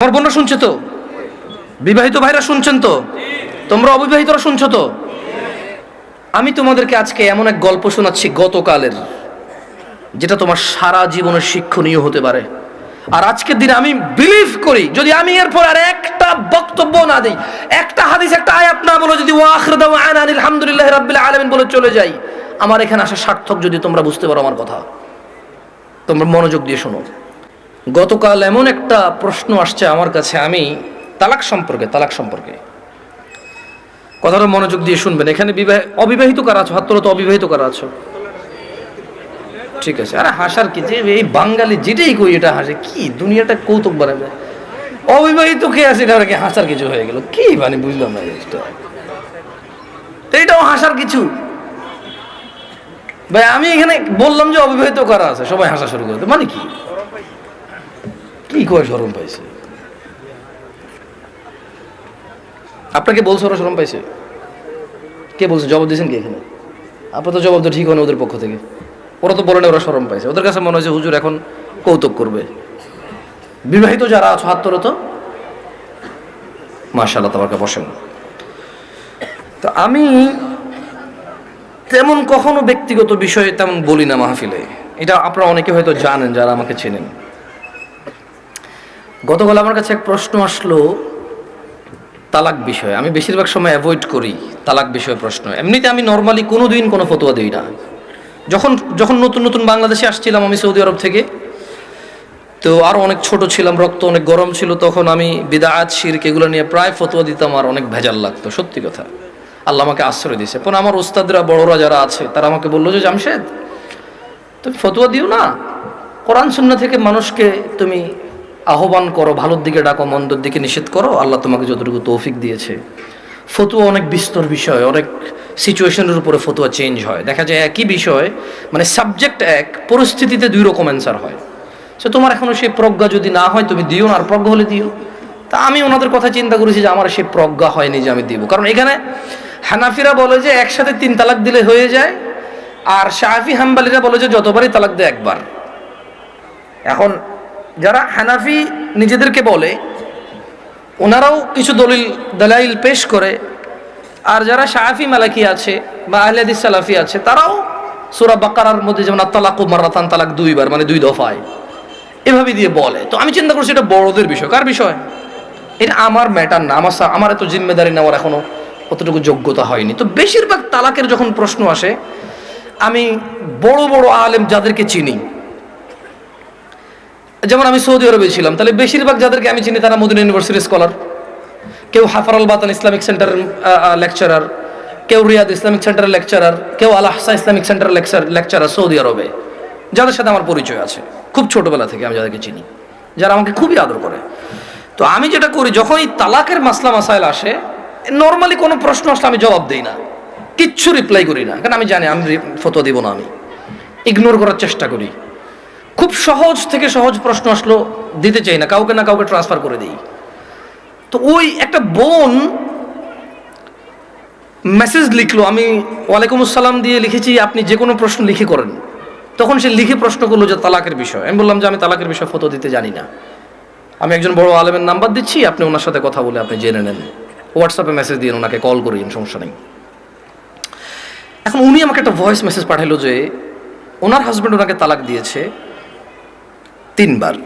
আমার বোনরা শুনছে তো? বিবাহিত ভাইরা শুনছেন তো? তোমরা অবিবাহিতরা শুনছো তো? আমি তোমাদেরকে আজকে এমন এক গল্প শোনাচ্ছি গতকালের, যেটা তোমার সারা জীবনের শিক্ষণীয় হতে পারে। আর আজকের দিনে আমি বিলিভ করি, যদি আমি এরপর আর একটা বক্তব্য না দিই, একটা হাদিস, একটা আয়াত না বলে যদি ওয়াখির দাওয়ানা আলহামদুলিল্লাহি রাব্বিল আলামিন বলে চলে যাই, আমার এখানে আসা সার্থক। যদি তোমরা বুঝতে পারো আমার কথা, তোমরা মনোযোগ দিয়ে শোনো। গতকাল এমন একটা প্রশ্ন আসছে আমার কাছে, আমি তালাক সম্পর্কে কথাটা মনোযোগ দিয়ে শুনবেন। এখানে অবিবাহিত কারা আছো? হাত তোলো তো। অবিবাহিত কারা আছো? ঠিক আছে। আরে হাসার কি, যে এই বাঙালি যেটাই কই এটা হাসে, কি দুনিয়াটা কৌতুক বানাবে। অবিবাহিত কে আছে এটা কি হাসার কিছু হয়ে গেল? কি মানে বুঝলাম না জিনিসটা। তো এটাও হাসার কিছু? ভাই আমি এখানে বললাম যে অবিবাহিত কারা আছে, সবাই হাসা শুরু করে, মানে কি কি কয় শরম পাইছে? আপনাকে বলছে ওরা শরম পাইছে? কে বলছে? জবাব দিয়েছেন কি এখানে? আপনার তো জবাব তো ঠিক হয় না ওদের পক্ষ থেকে। ওরা তো বলে না ওরা শরম পাইছে, ওদের কাছে মনে হয়েছে হুজুর এখন কৌতুক করবে। বিবাহিত যারা আছো হাত তোলো তো। মাশাআল্লাহ, তাবারকা, বসেন। তো আমি তেমন কখনো ব্যক্তিগত বিষয়ে তেমন বলি না মাহফিলে, এটা আপনারা অনেকে হয়তো জানেন যারা আমাকে চেনেন। গতকাল আমার কাছে এক প্রশ্ন আসলো তালাক বিষয়ে। আমি বেশিরভাগ সময় অ্যাভয়েড করি তালাক বিষয়ে প্রশ্ন। এমনিতে আমি নর্মালি কোনোদিন কোনো ফতোয়া দিই না। যখন নতুন নতুন বাংলাদেশে আসছিলাম আমি সৌদি আরব থেকে, তো আরও অনেক ছোট ছিলাম, রক্ত অনেক গরম ছিল, তখন আমি বিদআত শিরক এগুলো নিয়ে প্রায় ফতোয়া দিতাম, আর অনেক ভেজাল লাগতো, সত্যি কথা। আল্লাহ আমাকে আশ্রয় দিয়েছে। পরে আমার ওস্তাদরা, বড়রা যারা আছে, তারা আমাকে বললো যে জামশেদ তুমি ফতোয়া দিও না, কোরআন সুন্নাহ থেকে মানুষকে তুমি আহ্বান করো, ভালোর দিকে ডাকো, মন্দর দিকে নিষেধ করো। আল্লাহ তোমাকে যতটুকু তৌফিক দিয়েছে। ফতোয়া অনেক বিস্তর বিষয়, অনেক সিচুয়েশনের উপরে ফতোয়া চেঞ্জ হয়। দেখা যায় একই বিষয়, মানে সাবজেক্ট এক, পরিস্থিতিতে দুই রকম অ্যান্সার হয়। সো তোমার এখনো সেই প্রজ্ঞা যদি না হয় তুমি দিও না, আর প্রজ্ঞা হলে দিও। তা আমি ওনাদের কথা চিন্তা করেছি যে আমার সেই প্রজ্ঞা হয়নি যে আমি দিব। কারণ এখানে হানাফিরা বলে যে একসাথে 3 তালাক দিলে হয়ে যায়, আর শাফি হাম্বলিরা বলে যে যতবারই তালাক দেয় একবার। এখন যারা হানাফি নিজেদেরকে বলে, ওনারাও কিছু দলাইল পেশ করে, আর যারা শাফি মালাকি আছে বা আহলে হাদিস সালাফি আছে, তারাও সূরা বাকারার মধ্যে যেমন আত-তালাকু মাররাতান, তালাক 2 বার, মানে 2 দফায়, এভাবে দিয়ে বলে। তো আমি চিন্তা করছি এটা বড়দের বিষয়। কার বিষয়? এটা আমার ম্যাটার না, আমার এত জিম্মেদারি নেওয়ার এখনো অতটুকু যোগ্যতা হয়নি। তো বেশিরভাগ তালাকের যখন প্রশ্ন আসে, আমি বড় বড় আলেম যাদেরকে চিনি, যেমন আমি সৌদি আরবে ছিলাম, তাহলে বেশিরভাগ যাদেরকে আমি চিনি তারা মদিনা ইউনিভার্সিটির স্কলার। কেউ হাফার আল বাতান ইসলামিক সেন্টারের লেকচারার, কেউ রিয়াদ ইসলামিক সেন্টারের লেকচারার, কেউ আল আহসা ইসলামিক সেন্টারের লেকচারার সৌদি আরবে, যাদের সাথে আমার পরিচয় আছে খুব ছোটবেলা থেকে, আমি যাদেরকে চিনি, যারা আমাকে খুবই আদর করে। তো আমি যেটা করি, যখন এই তালাকের মাসলা মাসাইল আসে, নর্মালি কোনো প্রশ্ন আসলে আমি জবাব দিই না, কিচ্ছু রিপ্লাই করি না, কারণ আমি জানি আমি ফতোয়া দিব না, আমি ইগনোর করার চেষ্টা করি। খুব সহজ থেকে সহজ প্রশ্ন আসলো দিতে চাই না, কাউকে না কাউকে ট্রান্সফার করে দিই। তো ওই একটা বোন মেসেজ লিখলো, আমি ওয়ালাইকুম আসসালাম দিয়ে লিখেছি আপনি যে কোনো প্রশ্ন লিখে করেন। তখন সে লিখে প্রশ্ন করলো যে তালাকের বিষয়। আমি বললাম যে আমি তালাকের বিষয়ে ফতোয়া দিতে জানি না, আমি একজন বড় আলেমের নাম্বার দিচ্ছি, আপনি ওনার সাথে কথা বলে আপনি জেনে নেন, হোয়াটসঅ্যাপে মেসেজ দিয়ে ওনাকে কল করিন, সমস্যা নেই। এখন উনি আমাকে একটা ভয়েস মেসেজ পাঠাইলো যে ওনার হাজব্যান্ড ওনাকে তালাক দিয়েছে 3 বার।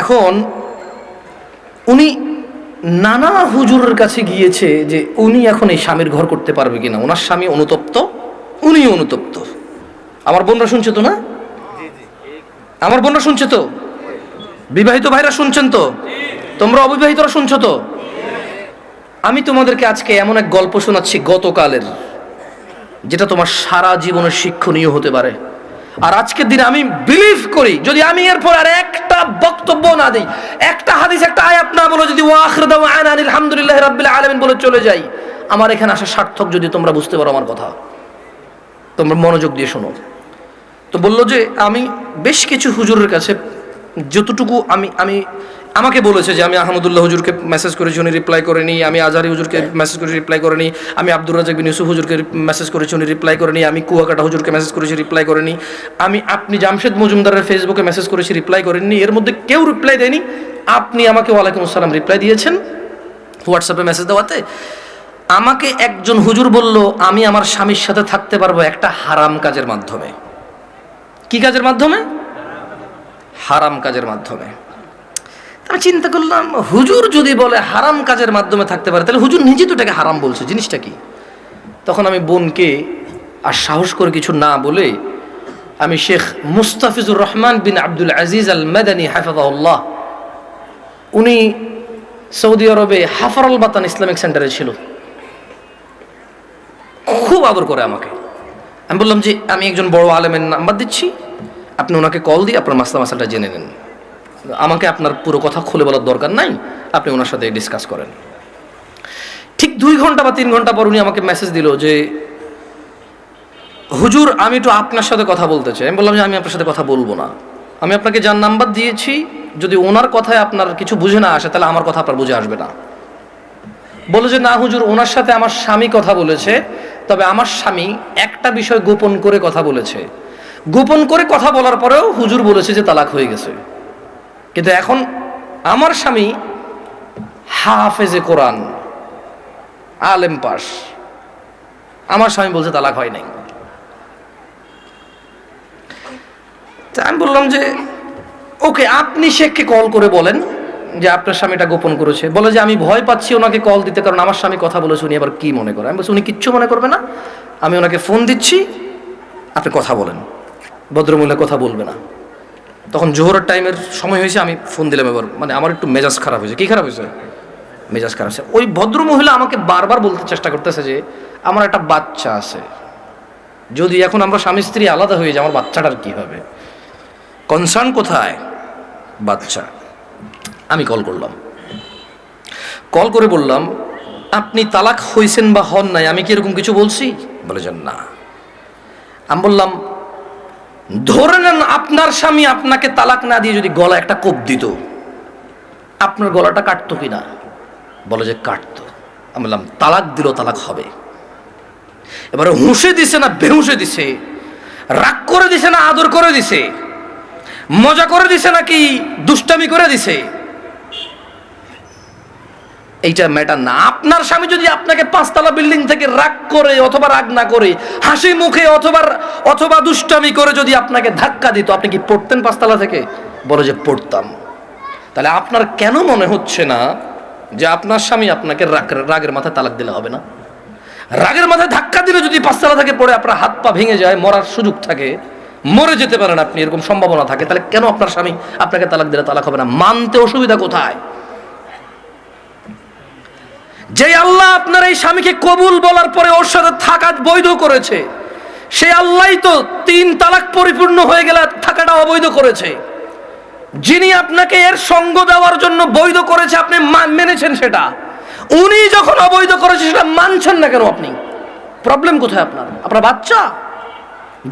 এখন উনি নানা হুজুরের কাছে গিয়েছে যে উনি এখন এই স্বামীর ঘর করতে পারবে কিনা। ওনার স্বামী অনুতপ্ত, উনিও অনুতপ্ত। আমার বোনরা শুনছে তো? না, আমার বোনরা শুনছে তো? বিবাহিত ভাইরা শুনছেন তো? তোমরা অবিবাহিতরা শুনছো তো? আমি তোমাদেরকে আজকে এমন এক গল্প শোনাচ্ছি গতকালের, যেটা তোমার সারা জীবনের শিক্ষণীয় হতে পারে। আর আজকের দিনে আমি বিলিভ করি, যদি আমি এরপর আর একটা বক্তব্য না দিই, একটা হাদিস, একটা আয়াত না বলে যদি ওয়াখির দাওয়ানা আলহামদুলিল্লাহি রাব্বিল আলামিন বলে চলে যাই, আমার এখানে আসা সার্থক। যদি তোমরা বুঝতে পারো আমার কথা, তোমরা মনোযোগ দিয়ে শোনো। তো বললো যে আমি বেশ কিছু হুজুরের কাছে যতটুকু আমি আমাকে বলেছে যে আমি আহমদুল্লাহ হুজুরকে মেসেজ করেছি, উনি রিপ্লাই করেনি। আমি আজহারি হুজুরকে মেসেজ করেছি, রিপ্লাই করেনি। আমি আব্দুর রাজাক বিন ইউসুফ হুজুরকে মেসেজ করেছি, উনি রিপ্লাই করেনি। আমি কুয়াকাটা হুজুরকে মেসেজ করেছি, রিপ্লাই করেনি। আপনি জামশেদ মজুমদারের ফেসবুকে মেসেজ করেছি, রিপ্লাই করেননি। এর মধ্যে কেউ রিপ্লাই দেয়নি। আপনি আমাকে ওয়ালাইকুম আসসালাম রিপ্লাই দিয়েছেন হোয়াটসঅ্যাপে মেসেজ দেওয়াতে। আমাকে একজন হুজুর বলল আমি আমার স্বামীর সাথে থাকতে পারবো একটা হারাম কাজের মাধ্যমে। কি কাজের মাধ্যমে? হারাম কাজের মাধ্যমে। আমি চিন্তা করলাম, হুজুর যদি বলে হারাম কাজের মাধ্যমে থাকতে পারে, তাহলে হুজুর নিজে তো এটাকে হারাম বলছে, জিনিসটা কি? তখন আমি বোনকে আর সাহস করে কিছু না বলে আমি শেখ মুস্তাফিজুর রহমান বিন আব্দুল আজিজ আল মাদানী হাফিজাহুল্লাহ, উনি সৌদি আরবে হাফারুল বাতান ইসলামিক সেন্টারে ছিল, খুব আদর করে আমাকে। আমি বললাম যে আমি একজন বড় আলেমের নাম্বার দিচ্ছি, আপনি ওনাকে কল দিয়ে আপনার মাসালাটা জেনে নেন, আমাকে আপনার পুরো কথা খুলে বলার দরকার নাই, আপনি ওনার সাথে ডিসকাস করেন। ঠিক 2 ঘন্টা বা 3 ঘন্টা পর উনি আমাকে মেসেজ দিল যে হুজুর আমি একটু আপনার সাথে কথা বলতে চাই। আমি বললাম যে আমি আপনার সাথে কথা বলবো না, আমি আপনাকে যার নাম্বার দিয়েছি যদি ওনার কথায় আপনার কিছু বুঝে না আসে তাহলে আমার কথা আপনার বুঝে আসবে না। বলে যে না হুজুর, ওনার সাথে আমার স্বামী কথা বলেছে, তবে আমার স্বামী একটা বিষয় গোপন করে কথা বলেছে, গোপন করে কথা বলার পরেও হুজুর বলেছে যে তালাক হয়ে গেছে, কিন্তু এখন আমার স্বামী হাফেজে কোরআন, আলেম পাস, আমার স্বামী বলছে তালাক হয় নাই। আমি বললাম যে ওকে, আপনি শেখকে কল করে বলেন যে আপনার স্বামীটা গোপন করেছে। বলে যে আমি ভয় পাচ্ছি ওনাকে কল দিতে, কারণ আমার স্বামী কথা বলেছে, উনি আবার কি মনে করে। আমি বলছি উনি কিচ্ছু মনে করবে না, আমি ওনাকে ফোন দিচ্ছি, আপনি কথা বলেন। ভদ্রমহিলা কথা বলবে না। তখন জোহরের টাইমের সময় হয়েছে, আমি ফোন দিলাম। এবার মানে আমার একটু মেজাজ খারাপ হয়েছে। কি খারাপ হয়েছে? মেজাজ খারাপ হয়েছে। ওই ভদ্রমহিলা আমাকে বারবার বলতে চেষ্টা করতেছে যে আমার একটা বাচ্চা আছে, যদি এখন আমরা স্বামী স্ত্রী আলাদা হয়ে যাই আমার বাচ্চাটার কি হবে? কনসার্ন কোথায়? বাচ্চা। আমি কল করলাম, কল করে বললাম আপনি তালাক হয়েছেন বা হন নাই, আমি কি এরকম কিছু বলছি? বলে যান না। আমি বললাম ধরে নেন আপনার স্বামী আপনাকে তালাক না দিয়ে যদি গলা একটা কোপ দিত, আপনার গলাটা কাটতো কিনা? বলে যে কাটতো। আমি বললাম তালাক দিল, তালাক হবে। এবারে হুঁশে দিছে না বেহুঁশে দিছে, রাগ করে দিছে না আদর করে দিছে, মজা করে দিছে নাকি দুষ্টামি করে দিছে, এইটা ম্যাটার না। আপনার স্বামী যদি আপনাকে 5 তলা বিল্ডিং থেকে রাগ করে অথবা রাগ না করে হাসি মুখে অথবা দুষ্টামি করে যদি আপনাকে ধাক্কা দিত, আপনি কি পড়তেন 5 তলা থেকে? বলে যে পড়তাম। তাহলে আপনার কেন মনে হচ্ছে না যে আপনার স্বামী আপনাকে রাগের মাথায় তালাক দিলে হবে না? রাগের মাথায় ধাক্কা দিলে যদি 5 তলা থেকে পড়ে আপনার হাত পা ভেঙে যায়, মরার সুযোগ থাকে, মরে যেতে পারেন আপনি, এরকম সম্ভাবনা থাকে, তাহলে কেন আপনার স্বামী আপনাকে তালাক দিলে তালাক হবে না? মানতে অসুবিধা কোথায়? যে আল্লাহ আপনার এই স্বামীকে কবুল বলার পরে ওর সাথে থাকা বৈধ করেছে, সে আল্লাহই তো 3 তালাক পরিপূর্ণ হয়ে গেলে থাকাটা অবৈধ করেছে। যিনি আপনাকে এর সঙ্গ দেওয়ার জন্য বৈধ করেছে, আপনি মেনেছেন সেটা, উনি যখন অবৈধ করেছে সেটা মানছেন না কেন আপনি? প্রবলেম কোথায় আপনার? আপনার বাচ্চা?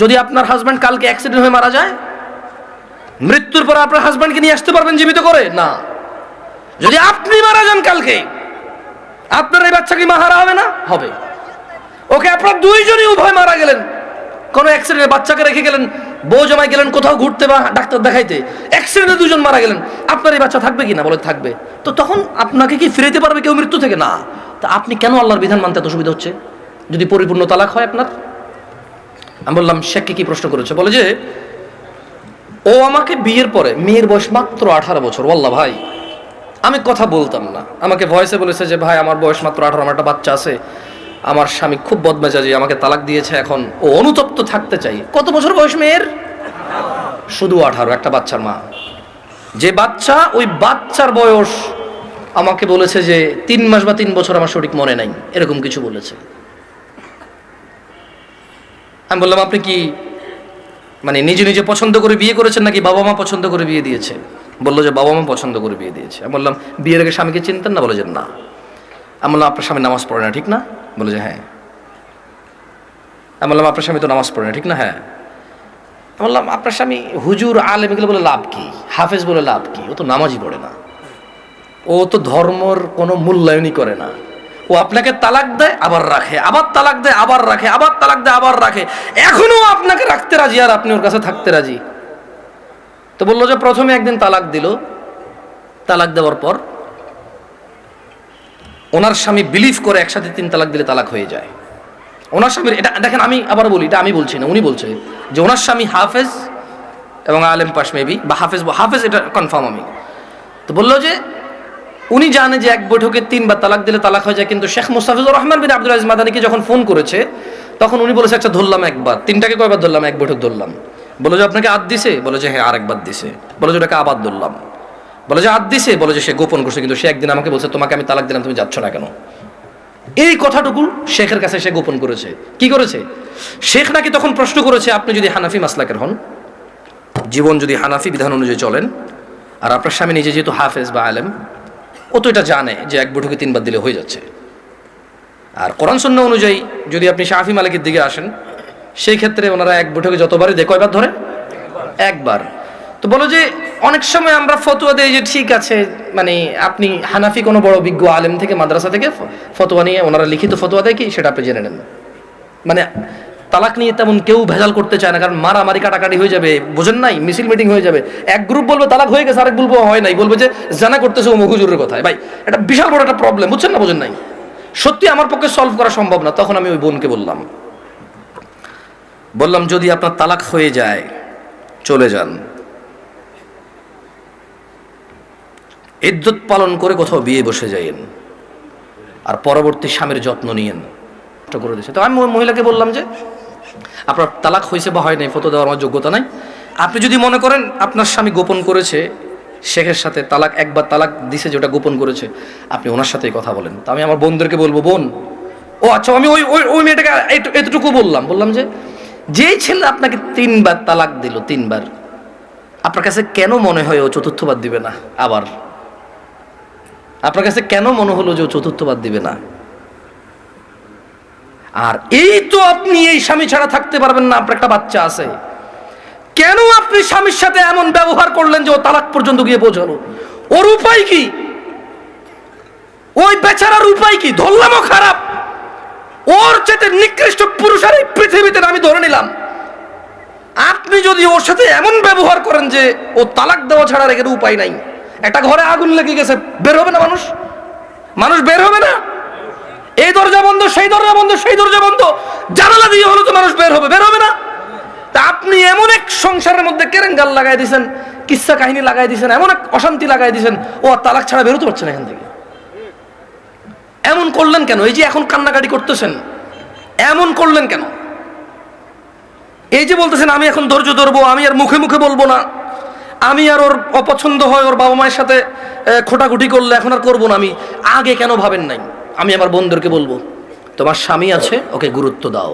যদি আপনার হাজব্যান্ড কালকে অ্যাক্সিডেন্ট হয়ে মারা যায়, মৃত্যুর পর আপনার হাজব্যান্ডকে নিয়ে আসতে পারবেন জীবিত করে? না। যদি আপনি মারা যান কালকে, আপনার এই বাচ্চা কি মাহারা হবে না? হবে। ওকে, আপনার দুইজনই উভয় মারা গেলেন, কোন অ্যাক্সিডেন্টে বাচ্চাকে রেখে গেলেন, বউ জামাই গেলেন কোথাও ঘুরতে বা ডাক্তার দেখাইতে, অ্যাক্সিডেন্টে 2 জন মারা গেলেন, আপনার এই বাচ্চা থাকবে কিনা? বলে থাকবে। তো তখন আপনাকে কি ফিরাইতে পারবে কেউ মৃত্যু থেকে? না। তা আপনি কেন আল্লাহর বিধান মানতে এত অসুবিধা হচ্ছে যদি পরিপূর্ণ তালাক হয় আপনার? আমি বললাম শেখকে কি প্রশ্ন করেছে? বলে যে ও আমাকে বিয়ের পরে, মেয়ের বয়স মাত্র 18 বছর, ওয়াল্লাহ ভাই আমি কথা বলতাম না, আমাকে ভয়েসে বলেছে যে ভাই আমার বয়স মাত্র 18, আমার একটা বাচ্চা আছে, আমার স্বামী খুব বদমেজাজি, আমাকে তালাক দিয়েছে, এখন ও অনুতপ্ত থাকতে চাই। কত বছর বয়স মেয়ের? শুধু 18, একটা বাচ্চার মা। যে বাচ্চা, ওই বাচ্চার বয়স আমাকে বলেছে যে 3 মাস বা 3 বছর, আমার সঠিক মনে নাই, এরকম কিছু বলেছে। আমি বললাম আপনি কি মানে নিজে নিজে পছন্দ করে বিয়ে করেছেন নাকি বাবা মা পছন্দ করে বিয়ে দিয়েছে? বললো যে বাবা মা পছন্দ করে বিয়ে দিয়েছে। আমি বললাম বিয়ের আগে স্বামীকে চিনতেন না? বলে যে না। আমি বললাম আপনার স্বামী নামাজ পড়ে না, ঠিক না? বলে যে হ্যাঁ। আমি বললাম আপনার স্বামী তো নামাজ পড়ে না, ঠিক না? হ্যাঁ। আমি বললাম আপনার স্বামী হুজুর আলেম এগুলো বলে লাভ কি? হাফেজ বলে লাভ কি? ও তো নামাজই পড়ে না। ও তো ধর্মর কোনো মূল্যায়নই করে না। ও আপনাকে তালাক দেয় আবার রাখে, আবার তালাক দেয় আবার রাখে, আবার তালাক দেয় আবার রাখে, এখনো আপনাকে রাখতে রাজি আর আপনি ওর কাছে থাকতে রাজি। তো বললো যে প্রথমে একদিন তালাক দিল, তালাক দেওয়ার পর ওনার স্বামী বিলিভ করে একসাথে 3 তালাক দিলে তালাক হয়ে যায়। ওনার স্বামীর এটা দেখেন, আমি আবার বলি, এটা আমি বলছি না, উনি বলছে যে ওনার স্বামী হাফেজ এবং আলেম পাশ মেবি, বা হাফেজ এটা কনফার্ম আমি। তো বললো যে উনি জানে যে এক বৈঠকে 3 বার তালাক দিলে তালাক হয়ে যায়, কিন্তু শেখ মুস্তাফিজুর রহমান বিন আব্দুল আজিজ মাদানীকে যখন ফোন করেছে তখন উনি বলেছে আচ্ছা ধরলাম একবার, 3টাকে কয়বার ধরলাম? এক বৈঠক ধরলাম। বলে যে আপনাকে আদ দিছে? বলে যে হ্যাঁ আরেকবার দিছে। বলে যে ওটাকে আবার ধরলাম। বলে যে আদ দিছে? বলে যে সে গোপন করছে, কিন্তু সে একদিন আমাকে বলছে তোমাকে আমি তালাক দিলাম, তুমি যাচ্ছ না কেন? এই কথাটুকু শেখের কাছে সে গোপন করেছে। কি করেছে? শেখ নাকি তখন প্রশ্ন করেছে আপনি যদি হানাফি মাসলাকের হন, জীবন যদি হানাফি বিধান অনুযায়ী চলেন, আর আপনার স্বামী নিজে যেহেতু হাফেজ বা আলেম, ও তো এটা জানে যে এক বৈঠকে 3 বার দিলে হয়ে যাচ্ছে। আর কোরআন সুন্নাহ অনুযায়ী যদি আপনি শাফি মালিকের দিকে আসেন, সেই ক্ষেত্রে ওনারা এক বৈঠকে যতবারই দেয় কয়বার ধরে? একবার। তো বলো যে অনেক সময় আমরা ফতোয়া দেই যে ঠিক আছে, মানে আপনি হানাফি কোনো বড় বিজ্ঞ আলেম থেকে মাদ্রাসা থেকে ফতোয়া নিয়ে ওনারা লিখিত ফতোয়া দেয় কি সেটা আপনি জেনে নেন। মানে তালাক নিয়ে তেমন কেউ ভেজাল করতে চায় না, কারণ মারামারি কাটাকাটি হয়ে যাবে, বোঝেন নাই, মিছিল মিটিং হয়ে যাবে। এক গ্রুপ বলবে তালাক হয়ে গেছে, আরেক বলবো হয় নাই, বলবে যে জানা করতেছে ও হুজুরের কথায়। ভাই এটা বিশাল বড় একটা প্রবলেম, বুঝছেন না বোঝেন নাই? সত্যি আমার পক্ষে সলভ করা সম্ভব না। তখন আমি ওই বোনকে বললাম যদি আপনার তালাক হয়ে যায় চলে যান, ইদ্যত পালন করে কোথাও বিয়ে বসে যাইয়েন, আর পরবর্তী স্বামীর যত্ন নিয়েন করে দিয়েছে। তো আমি ওই মহিলাকে বললাম যে আপনার তালাক হয়েছে বা হয় নাই ফটো দেওয়ার আমার যোগ্যতা নাই। আপনি যদি মনে করেন আপনার স্বামী গোপন করেছে শেখের সাথে, তালাক একবার তালাক দিছে যেটা গোপন করেছে, আপনি ওনার সাথেই কথা বলেন। তো আমি আমার বোনদেরকে বলবো, বোন ও আচ্ছা, আমি ওই ওই ওই মেয়েটাকে এতটুকু বললাম যে যেই ছেলে আপনাকে 3 বার তালাক দিল, 3 বার, আপনার কাছে কেন মনে হয় ও 4র্থবার দিবে না? আবার আপনার কাছে কেন মনে হলো যে ও 4র্থবার দিবে না? আর এই তো আপনি এই স্বামী ছাড়া থাকতে পারবেন না, আপনার একটা বাচ্চা আছে, কেন আপনি স্বামীর সাথে এমন ব্যবহার করলেন যে ও তালাক পর্যন্ত গিয়ে পৌঁছালো? ওর উপায় কি? ওই বেচারার উপায় কি? ধরলামও খারাপ, ওর চেয়ে নিকৃষ্ট পুরুষ আর এই পৃথিবীতে আমি ধরে নিলাম। আপনি যদি ওর সাথে এমন ব্যবহার করেন যে ও তালাক দেওয়া ছাড়া রেখে উপায় নাই, একটা ঘরে আগুন লেগে গেছে, বের হবে না মানুষ বের হবে না? এই দরজা বন্ধ, সেই দরজা বন্ধ, সেই দরজা বন্ধ, জানালা দিয়ে হলো তো মানুষ বের হবে না? তা আপনি এমন এক সংসারের মধ্যে কেরেঙ্গাল লাগাই দিয়েছেন, কিচ্ছা কাহিনী লাগাই দিয়েছেন, এমন এক অশান্তি লাগাই দিয়েছেন, ও আর তালাক ছাড়া বেরোতে পারছে না এখান থেকে। এমন করলেন কেন? এই যে এখন কান্নাকাটি করতেছেন, এমন করলেন কেন? এই যে বলতেছেন আমি এখন ধৈর্য ধরবো, আমি আর মুখে মুখে বলবো না, আমি আর ওর অপছন্দ হয় ওর বাবা মায়ের সাথে খোটাখুটি করলে এখন আর করবো না, আমি আগে কেন ভাবেন নাই? আমি আমার বোনদেরকে বলবো তোমার স্বামী আছে, ওকে গুরুত্ব দাও।